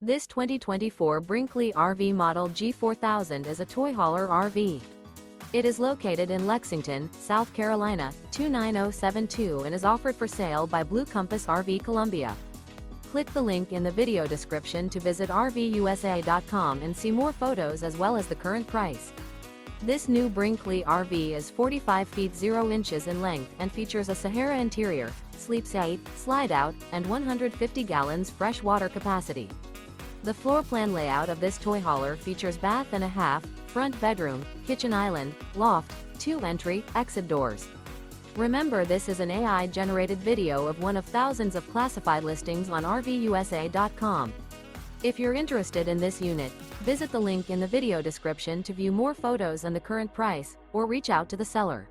This 2024 Brinkley RV Model G 4000 is a toy hauler RV. It is located in Lexington, South Carolina, 29072 and is offered for sale by Blue Compass RV Columbia. Click the link in the video description to visit RVUSA.com and see more photos as well as the current price. This new Brinkley RV is 45 feet 0 inches in length and features a Sahara interior, sleeps 8, slide-out, and 150 gallons fresh water capacity. The floor plan layout of this toy hauler features bath and a half, front bedroom, kitchen island, loft, 2 entry, exit doors. Remember, this is an AI-generated video of one of thousands of classified listings on RVUSA.com. If you're interested in this unit, visit the link in the video description to view more photos and the current price, or reach out to the seller.